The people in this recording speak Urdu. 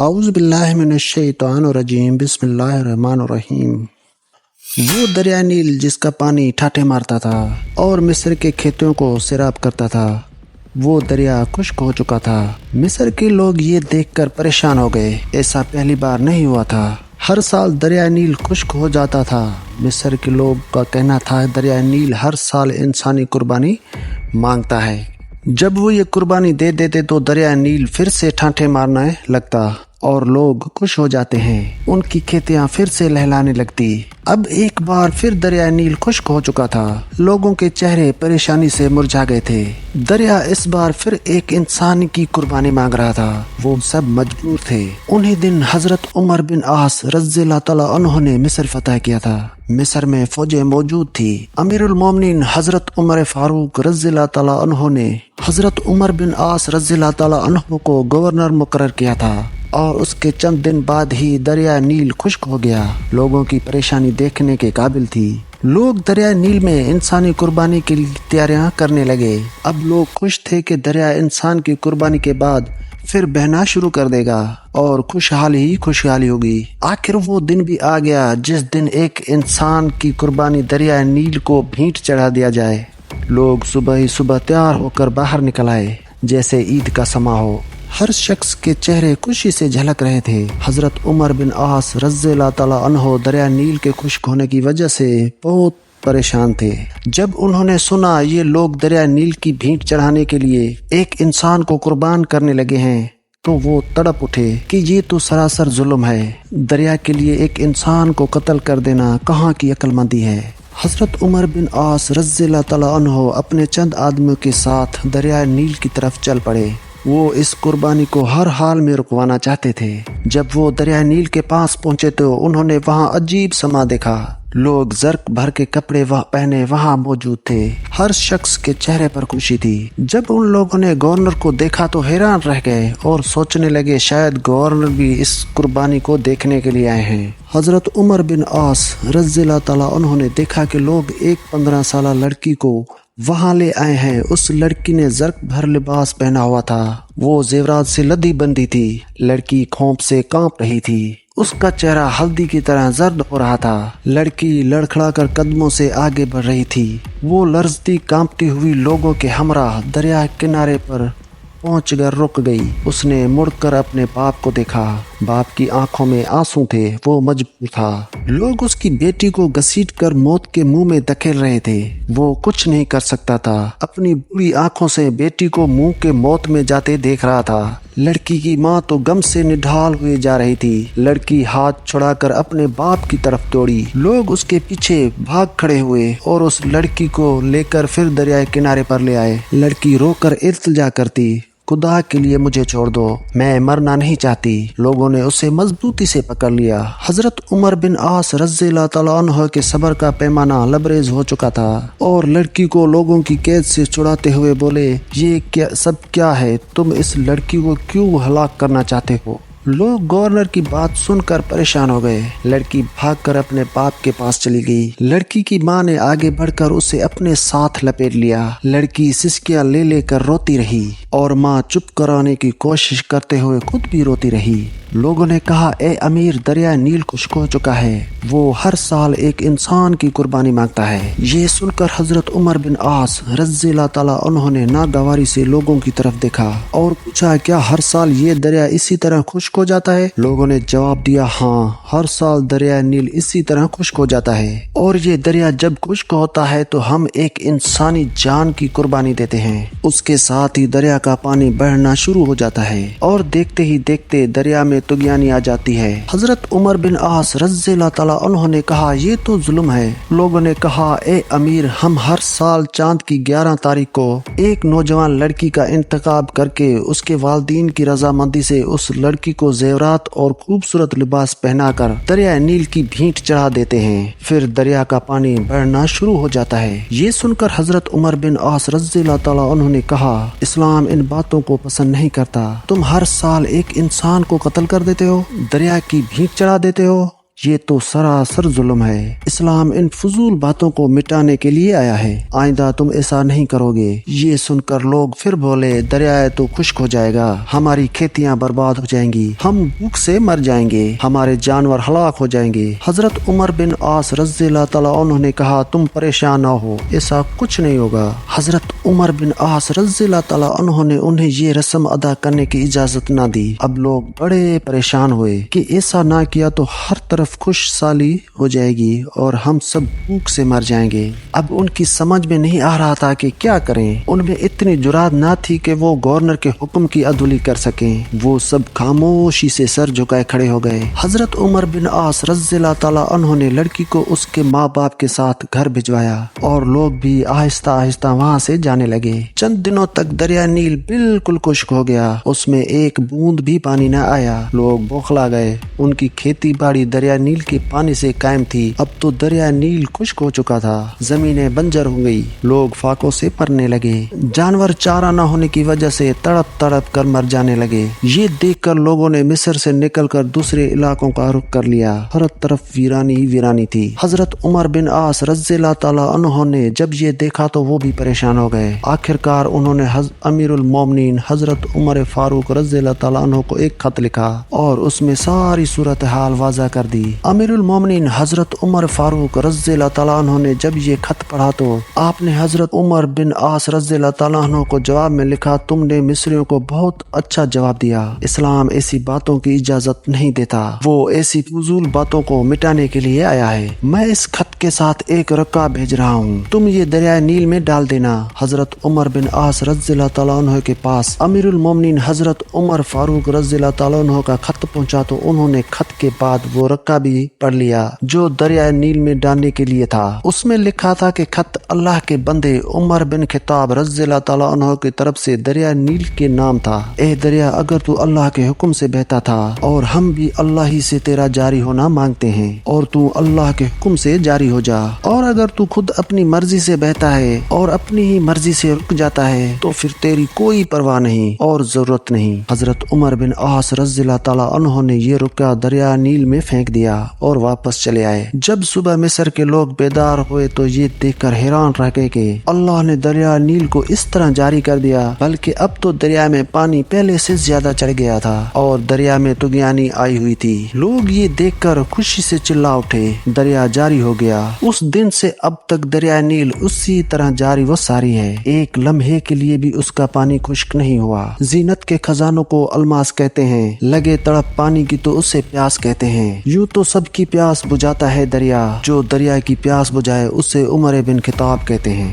اعوذ باللہ من الشیطان الرجیم بسم اللہ الرحمن الرحیم۔ وہ دریا نیل جس کا پانی ٹھاٹھے مارتا تھا اور مصر کے کھیتوں کو سیراب کرتا تھا، وہ دریا خشک ہو چکا تھا۔ مصر کے لوگ یہ دیکھ کر پریشان ہو گئے، ایسا پہلی بار نہیں ہوا تھا۔ ہر سال دریا نیل خشک ہو جاتا تھا۔ مصر کے لوگ کا کہنا تھا دریا نیل ہر سال انسانی قربانی مانگتا ہے۔ جب وہ یہ قربانی دے دیتے تو دریا نیل پھر سے ٹھاٹھے مارنے لگتا اور لوگ خوش ہو جاتے ہیں، ان کی کھیتیاں پھر سے لہلانے لگتی۔ اب ایک بار پھر دریا نیل خشک ہو چکا تھا، لوگوں کے چہرے پریشانی سے مرجھا گئے تھے۔ دریا اس بار پھر ایک انسان کی قربانی مانگ رہا تھا، وہ سب مجبور تھے۔ انہی دن حضرت عمر بن عاص رضی اللہ تعالیٰ عنہ نے مصر فتح کیا تھا۔ مصر میں فوجیں موجود تھی۔ امیر المومنین حضرت عمر فاروق رضی اللہ تعالیٰ عنہ نے حضرت عمر بن عاص رضی اللہ تعالیٰ عنہ کو گورنر مقرر کیا تھا، اور اس کے چند دن بعد ہی دریا نیل خشک ہو گیا۔ لوگوں کی پریشانی دیکھنے کے قابل تھی۔ لوگ دریا نیل میں انسانی قربانی کی تیاریاں کرنے لگے۔ اب لوگ خوش تھے کہ دریا انسان کی قربانی کے بعد پھر بہنا شروع کر دے گا اور خوشحالی ہوگی۔ آخر وہ دن بھی آ گیا جس دن ایک انسان کی قربانی دریا نیل کو بھینٹ چڑھا دیا جائے۔ لوگ صبح ہی تیار ہو کر باہر نکل آئے جیسے عید کا سماں ہو۔ ہر شخص کے چہرے خوشی سے جھلک رہے تھے۔ حضرت عمر بن عاص رضی اللہ تعالیٰ عنہ دریا نیل کے خشک ہونے کی وجہ سے بہت پریشان تھے۔ جب انہوں نے سنا یہ لوگ دریا نیل کی بھینٹ چڑھانے کے لیے ایک انسان کو قربان کرنے لگے ہیں تو وہ تڑپ اٹھے کہ یہ تو سراسر ظلم ہے۔ دریا کے لیے ایک انسان کو قتل کر دینا کہاں کی عقل مندی ہے۔ حضرت عمر بن عاص رضی اللہ تعالیٰ عنہ اپنے چند آدمیوں کے ساتھ دریا نیل کی طرف چل پڑے۔ وہ اس قربانی کو ہر حال میں رکوانا چاہتے تھے۔ جب وہ دریا نیل کے پاس پہنچے تو انہوں نے وہاں عجیب سما دیکھا۔ لوگ زرق بھر کے کپڑے پہنے وہاں موجود تھے۔ ہر شخص کے چہرے پر خوشی تھی۔ جب ان لوگوں نے گورنر کو دیکھا تو حیران رہ گئے اور سوچنے لگے شاید گورنر بھی اس قربانی کو دیکھنے کے لیے آئے ہیں۔ حضرت عمر بن عاص رضی اللہ تعالیٰ عنہ نے دیکھا کہ لوگ ایک 15 سالہ لڑکی کو وہاں لے آئے ہیں۔ اس لڑکی نے زرق بھر لباس پہنا ہوا تھا، وہ زیورات سے لدی بندی تھی۔ لڑکی کھونپ سے کانپ رہی تھی، اس کا چہرہ ہلدی کی طرح زرد ہو رہا تھا۔ لڑکی لڑکھڑا کر قدموں سے آگے بڑھ رہی تھی۔ وہ لرزتی کانپتی ہوئی لوگوں کے ہمراہ دریا کنارے پر پہنچ کر رک گئی۔ اس نے مڑ کر اپنے باپ کو دیکھا۔ باپ کی آنکھوں میں آنسو تھے، وہ مجبور تھا۔ لوگ اس کی بیٹی کو گھسیٹ کر موت کے منہ میں دھکیل رہے تھے۔ وہ کچھ نہیں کر سکتا تھا، اپنی بری آنکھوں سے بیٹی کو منہ کے موت میں جاتے دیکھ رہا تھا۔ لڑکی کی ماں تو غم سے نڈھال ہوئے جا رہی تھی۔ لڑکی ہاتھ چھڑا کر اپنے باپ کی طرف دوڑی۔ لوگ اس کے پیچھے بھاگ کھڑے ہوئے اور اس لڑکی کو لے کر پھر دریائے کنارے پر لے آئے۔ لڑکی رو کر التجا کرتی، خدا کے لیے مجھے چھوڑ دو، میں مرنا نہیں چاہتی۔ لوگوں نے اسے مضبوطی سے پکڑ لیا۔ حضرت عمر بن عاص رضی اللہ تعالیٰ عنہ کے صبر کا پیمانہ لبریز ہو چکا تھا اور لڑکی کو لوگوں کی قید سے چھڑاتے ہوئے بولے، یہ سب کیا ہے؟ تم اس لڑکی کو کیوں ہلاک کرنا چاہتے ہو؟ لوگ گورنر کی بات سن کر پریشان ہو گئے۔ لڑکی بھاگ کر اپنے باپ کے پاس چلی گئی۔ لڑکی کی ماں نے آگے بڑھ کر اسے اپنے ساتھ لپیٹ لیا۔ لڑکی سسکیاں لے لے کر روتی رہی اور ماں چپ کرانے کی کوشش کرتے ہوئے خود بھی روتی رہی۔ لوگوں نے کہا، اے امیر، دریا نیل خشک ہو چکا ہے، وہ ہر سال ایک انسان کی قربانی مانگتا ہے۔ یہ سن کر حضرت عمر بن عاص رضی اللہ تعالیٰ عنہ نے ناگواری سے لوگوں کی طرف دیکھا اور پوچھا، کیا ہر سال یہ دریا اسی طرح خشک ہو جاتا ہے؟ لوگوں نے جواب دیا، ہاں، ہر سال دریا نیل اسی طرح خشک ہو جاتا ہے، اور یہ دریا جب خشک ہوتا ہے تو ہم ایک انسانی جان کی قربانی دیتے ہیں۔ اس کے ساتھ ہی دریا کا پانی بڑھنا شروع ہو جاتا ہے اور دیکھتے ہی دیکھتے دریا میں طغیانی آ جاتی ہے۔ حضرت عمر بن عاص رضی اللہ تعالیٰ عنہ نے کہا، یہ تو ظلم ہے۔ لوگوں نے کہا، اے امیر، ہم ہر سال چاند کی 11 تاریخ کو ایک نوجوان لڑکی کا انتخاب کر کے اس کے والدین کی رضامندی سے اس لڑکی کو زیورات اور خوبصورت لباس پہنا کر دریا نیل کی بھینٹ چڑھا دیتے ہیں، پھر دریا کا پانی بڑھنا شروع ہو جاتا ہے۔ یہ سن کر حضرت عمر بن عاص رضی اللہ تعالیٰ عنہ نے کہا، اسلام ان باتوں کو پسند نہیں کرتا۔ تم ہر سال ایک انسان کو قتل کر دیتے ہو، دریا کی بھینٹ چڑھا دیتے ہو۔ یہ تو سراسر ظلم ہے۔ اسلام ان فضول باتوں کو مٹانے کے لیے آیا ہے، آئندہ تم ایسا نہیں کرو گے۔ یہ سن کر لوگ پھر بولے دریائے تو خشک ہو جائے گا، ہماری کھیتیاں برباد ہو جائیں گی، ہم بھوک سے مر جائیں گے، ہمارے جانور ہلاک ہو جائیں گے۔ حضرت عمر بن عاص رضی اللہ تعالیٰ عنہ نے کہا تم پریشان نہ ہو، ایسا کچھ نہیں ہوگا۔ حضرت عمر بن عاص رضی اللہ تعالیٰ عنہ نے انہیں یہ رسم ادا کرنے کی اجازت نہ دی۔ اب لوگ بڑے پریشان ہوئے کہ ایسا نہ کیا تو ہر طرف خوش سالی ہو جائے گی اور ہم سب بھوک سے مر جائیں گے۔ اب ان کی سمجھ میں نہیں آ رہا تھا کہ کیا کریں، ان میں اتنی جرات نہ تھی کہ وہ گورنر کے حکم کی عدولی کر سکیں۔ وہ سب خاموشی سے سر جھکائے کھڑے ہو گئے۔ حضرت عمر بن عاص رضی اللہ تعالیٰ عنہ نے لڑکی کو اس کے ماں باپ کے ساتھ گھر بھجوایا اور لوگ بھی آہستہ آہستہ وہاں سے جانے لگے۔ چند دنوں تک دریا نیل بالکل خشک ہو گیا، اس میں ایک بوند بھی پانی نہ آیا۔ لوگ بوکھلا گئے، ان کی کھیتی باڑی دریا نیل کے پانی سے قائم تھی، اب تو دریا نیل خشک ہو چکا تھا، زمینیں بنجر ہو گئی، لوگ فاقوں سے مرنے لگے، جانور چارہ نہ ہونے کی وجہ سے تڑپ تڑپ کر مر جانے لگے۔ یہ دیکھ کر لوگوں نے مصر سے نکل کر دوسرے علاقوں کا رخ کر لیا، ہر طرف ویرانی ہی ویرانی تھی۔ حضرت عمر بن عاص رضی اللہ تعالیٰ عنہ نے جب یہ دیکھا تو وہ بھی پریشان ہو گئے۔ آخرکار انہوں نے امیر المومنین حضرت عمر فاروق رضی اللہ تعالیٰ عنہ کو ایک خط لکھا اور اس میں ساری صورتحال واضح کر دی۔ امیر المومنین حضرت عمر فاروق رضی اللہ تعالیٰ عنہ نے جب یہ خط پڑھا تو آپ نے حضرت عمر بن عاص رضی اللہ تعالیٰ عنہ کو جواب میں لکھا تم نے مصریوں کو بہت اچھا جواب دیا، اسلام ایسی باتوں کی اجازت نہیں دیتا، وہ ایسی فضول باتوں کو مٹانے کے لیے آیا ہے۔ میں اس خط کے ساتھ ایک رکعہ بھیج رہا ہوں، تم یہ دریائے نیل میں ڈال دینا۔ حضرت عمر بن عاص رضی اللہ تعالیٰ عنہ کے پاس امیر المومنین حضرت عمر فاروق رضی اللہ تعالیٰ عنہ کا خط پہنچا تو انہوں نے خط کے بعد وہ رکعہ بھی پڑھ لیا جو دریائے نیل میں ڈالنے کے لیے تھا۔ اس میں لکھا تھا کہ خط اللہ کے بندے عمر بن خطاب رضی اللہ تعالیٰ عنہ کی طرف سے دریائے نیل کے نام تھا۔ اے دریا، اگر تو اللہ کے حکم سے بہتا تھا اور ہم بھی اللہ ہی سے تیرا جاری ہونا مانگتے ہیں، اور تو اللہ کے حکم سے جاری ہو جا، اور اگر تو خود اپنی مرضی سے بہتا ہے اور اپنی ہی مرضی سے رک جاتا ہے تو پھر تیری کوئی پرواہ نہیں اور ضرورت نہیں۔ حضرت عمر بن عاص رضی اللہ تعالیٰ عنہ نے یہ رکعہ دریا نیل میں پھینک دیا اور واپس چلے آئے۔ جب صبح مصر کے لوگ بیدار ہوئے تو یہ دیکھ کر حیران رہ گئے کہ اللہ نے دریا نیل کو اس طرح جاری کر دیا، بلکہ اب تو دریا میں پانی پہلے سے زیادہ چڑھ گیا تھا اور دریا میں طغیانی آئی ہوئی تھی۔ لوگ یہ دیکھ کر خوشی سے چلا اٹھے، دریا جاری ہو گیا۔ اس دن سے اب تک دریا نیل اسی طرح جاری و ساری ہے، ایک لمحے کے لیے بھی اس کا پانی خشک نہیں ہوا۔ زینت کے خزانوں کو الماس کہتے ہیں، لگے تڑپ پانی کی تو اسے پیاس کہتے ہیں۔ یوں تو سب کی پیاس بجھاتا ہے دریا، جو دریا کی پیاس بجھائے اسے عمر بن خطاب کہتے ہیں۔